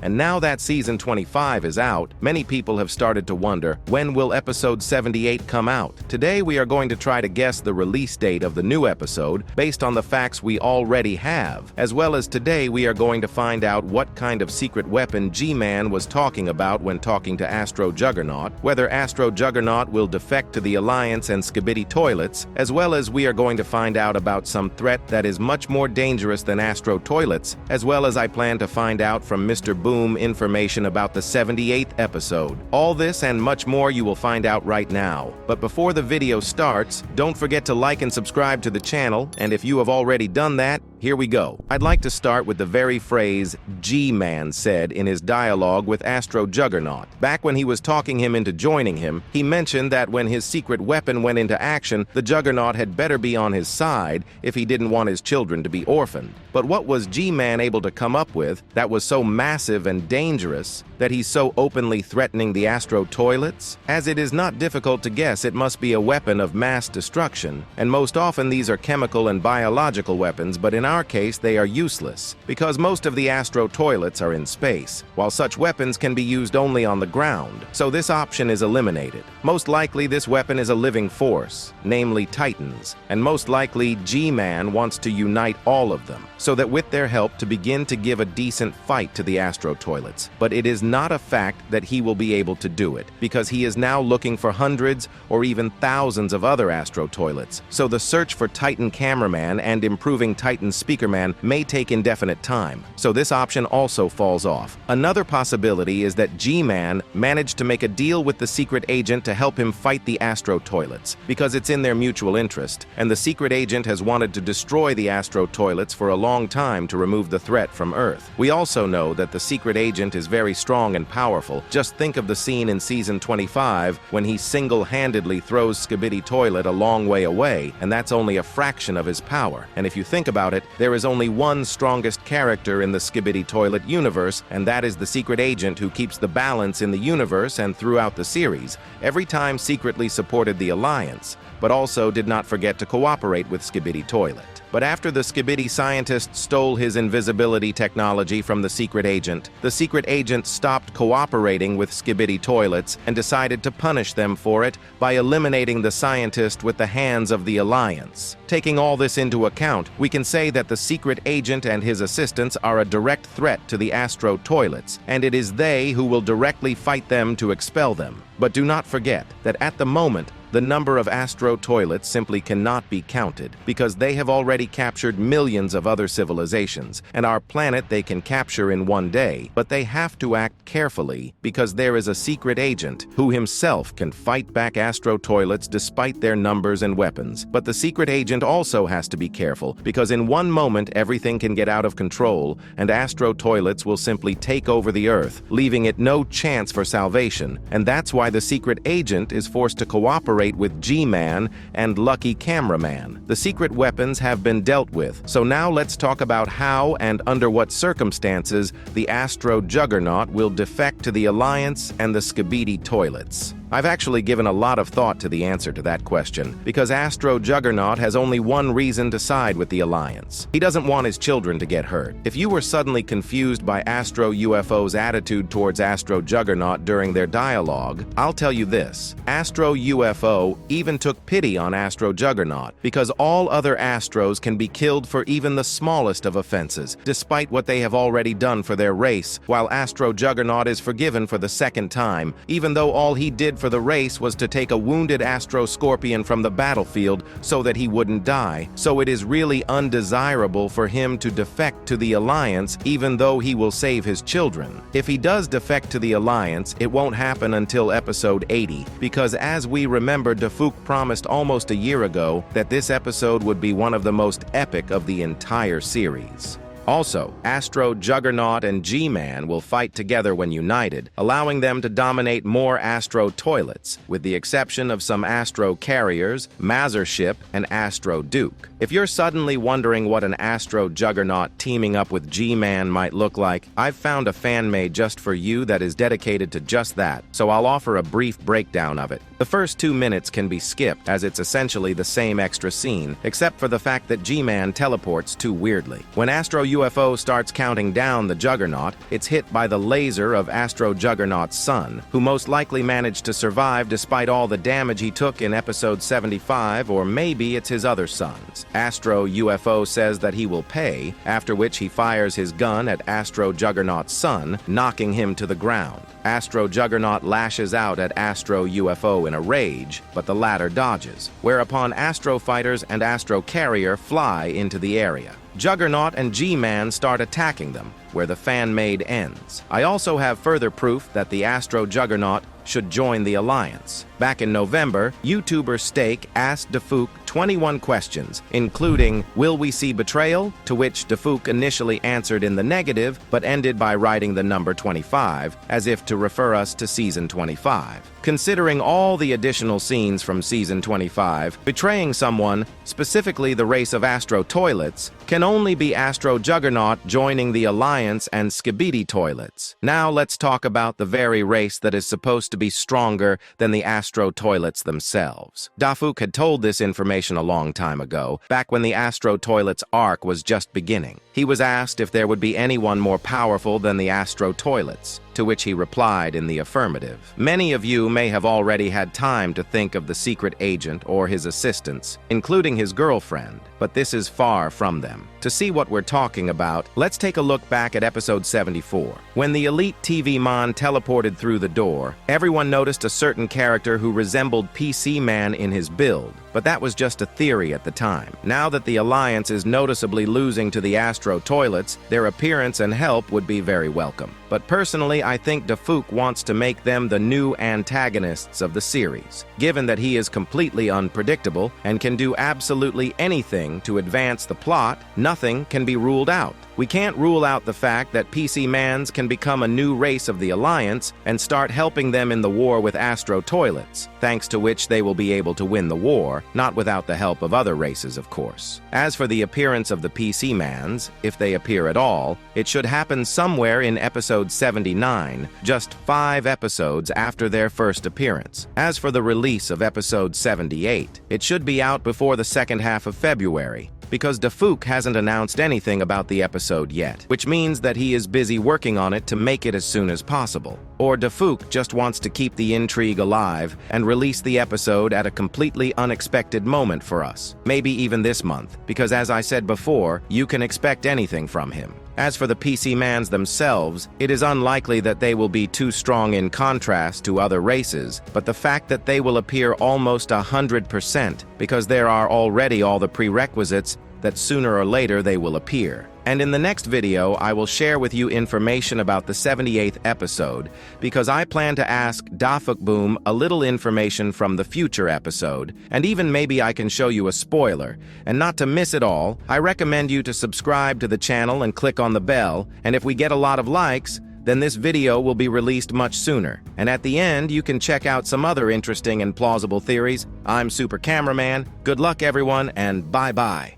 And now that season 25 is out, many people have started to wonder, when will episode 78 come out? Today we are going to try to guess the release date of the new episode based on the facts we already have, as well as today we are going to find out what kind of secret weapon Gman was talking about when talking to Astro Juggernaut, whether Astro Juggernaut will defect to the Alliance and Skibidi Toilets, as well as we are going to find out about some threat that is much more dangerous than Astro Toilets, as well as I plan to find out from Mr. Boom information about the 78th episode. All this and much more you will find out right now. But before the video starts, don't forget to like and subscribe to the channel, and if you have already done that, here we go. I'd like to start with the very phrase Gman said in his dialogue with Astro Juggernaut. Back when he was talking him into joining him, he mentioned that when his secret weapon went into action, the Juggernaut had better be on his side if he didn't want his children to be orphaned. But what was Gman able to come up with that was so massive and dangerous that he's so openly threatening the Astro Toilets? As it is not difficult to guess, it must be a weapon of mass destruction, and most often these are chemical and biological weapons, but in our case they are useless, because most of the Astro Toilets are in space, while such weapons can be used only on the ground, so this option is eliminated. Most likely this weapon is a living force, namely Titans, and most likely Gman wants to unite all of them, so that with their help to begin to give a decent fight to the Astro Toilets. But it is not a fact that he will be able to do it, because he is now looking for hundreds or even thousands of other Astro Toilets, so the search for Titan Cameraman and improving Titan Speakerman may take indefinite time, so this option also falls off. Another possibility is that Gman managed to make a deal with the secret agent to help him fight the Astro Toilets, because it's in their mutual interest, and the secret agent has wanted to destroy the Astro Toilets for a long time to remove the threat from Earth. We also know that the secret agent is very strong and powerful. Just think of the scene in season 25 when he single-handedly throws Skibidi Toilet a long way away, and that's only a fraction of his power. And if you think about it, there is only one strongest character in the Skibidi Toilet universe, and that is the secret agent who keeps the balance in the universe and throughout the series, every time secretly supported the Alliance, but also did not forget to cooperate with Skibidi Toilet. But after the Skibidi scientist stole his invisibility technology from the secret agent stopped cooperating with Skibidi Toilets and decided to punish them for it by eliminating the scientist with the hands of the Alliance. Taking all this into account, we can say that the secret agent and his assistants are a direct threat to the Astro Toilets, and it is they who will directly fight them to expel them. But do not forget that at the moment, the number of Astro Toilets simply cannot be counted, because they have already captured millions of other civilizations, and our planet they can capture in one day, but they have to act carefully, because there is a secret agent who himself can fight back Astro Toilets despite their numbers and weapons. But the secret agent also has to be careful, because in one moment everything can get out of control, and Astro Toilets will simply take over the Earth, leaving it no chance for salvation, and that's why the secret agent is forced to cooperate with Gman and Lucky Cameraman. The secret weapons have been dealt with, so now let's talk about how and under what circumstances the Astro Juggernaut will defect to the Alliance and the Skibidi Toilets. I've actually given a lot of thought to the answer to that question, because Astro Juggernaut has only one reason to side with the Alliance. He doesn't want his children to get hurt. If you were suddenly confused by Astro UFO's attitude towards Astro Juggernaut during their dialogue, I'll tell you this. Astro UFO even took pity on Astro Juggernaut, because all other Astros can be killed for even the smallest of offenses, despite what they have already done for their race, while Astro Juggernaut is forgiven for the second time, even though all he did for the race was to take a wounded Astro Scorpion from the battlefield so that he wouldn't die. So it is really undesirable for him to defect to the Alliance, even though he will save his children. If he does defect to the Alliance, it won't happen until episode 80, because as we remember, Defuk promised almost a year ago that this episode would be one of the most epic of the entire series. Also, Astro Juggernaut and Gman will fight together when united, allowing them to dominate more Astro Toilets, with the exception of some Astro Carriers, Mazership, and Astro Duke. If you're suddenly wondering what an Astro Juggernaut teaming up with Gman might look like, I've found a fan made just for you that is dedicated to just that, so I'll offer a brief breakdown of it. The first 2 minutes can be skipped, as it's essentially the same extra scene, except for the fact that Gman teleports too weirdly. When Astro UFO starts counting down the Juggernaut, it's hit by the laser of Astro Juggernaut's son, who most likely managed to survive despite all the damage he took in episode 75, or maybe it's his other sons. Astro UFO says that he will pay, after which he fires his gun at Astro Juggernaut's son, knocking him to the ground. Astro Juggernaut lashes out at Astro UFO in a rage, but the latter dodges, whereupon Astro Fighters and Astro Carrier fly into the area. Juggernaut and Gman start attacking them, where the fan-made ends. I also have further proof that the Astro Juggernaut should join the Alliance. Back in November, YouTuber Steak asked Defuk 21 questions, including, "Will we see betrayal?" To which Defuk initially answered in the negative, but ended by writing the number 25, as if to refer us to Season 25. Considering all the additional scenes from Season 25, betraying someone, specifically the race of Astro Toilets, can only be Astro Juggernaut joining the Alliance and Skibidi Toilets. Now let's talk about the very race that is supposed to be stronger than the Astro Toilets themselves. Defuk had told this information a long time ago, back when the Astro Toilets arc was just beginning. He was asked if there would be anyone more powerful than the Astro Toilets, to which he replied in the affirmative. Many of you may have already had time to think of the secret agent or his assistants, including his girlfriend, but this is far from them. To see what we're talking about, let's take a look back at episode 74. When the elite TV Man teleported through the door, everyone noticed a certain character who resembled PC Man in his build, but that was just a theory at the time. Now that the Alliance is noticeably losing to the Astro Toilets, their appearance and help would be very welcome. But personally, I think Defuk wants to make them the new antagonists of the series. Given that he is completely unpredictable and can do absolutely anything to advance the plot, nothing can be ruled out. We can't rule out the fact that PC Mans can become a new race of the Alliance and start helping them in the war with Astro Toilets, thanks to which they will be able to win the war, not without the help of other races, of course. As for the appearance of the PC Mans, if they appear at all, it should happen somewhere in episode 79, just 5 episodes after their first appearance. As for the release of episode 78, it should be out before the second half of February, because Defuk hasn't announced anything about the episode yet, which means that he is busy working on it to make it as soon as possible. Or Defuk just wants to keep the intrigue alive and release the episode at a completely unexpected moment for us, maybe even this month, because as I said before, you can expect anything from him. As for the PC Mans themselves, it is unlikely that they will be too strong in contrast to other races, but the fact that they will appear almost 100%, because there are already all the prerequisites that sooner or later they will appear. And in the next video, I will share with you information about the 78th episode, because I plan to ask Defuk Boom a little information from the future episode, and even maybe I can show you a spoiler. And not to miss it all, I recommend you to subscribe to the channel and click on the bell, and if we get a lot of likes, then this video will be released much sooner. And at the end, you can check out some other interesting and plausible theories. I'm Super Cameraman. Good luck, everyone, and bye-bye.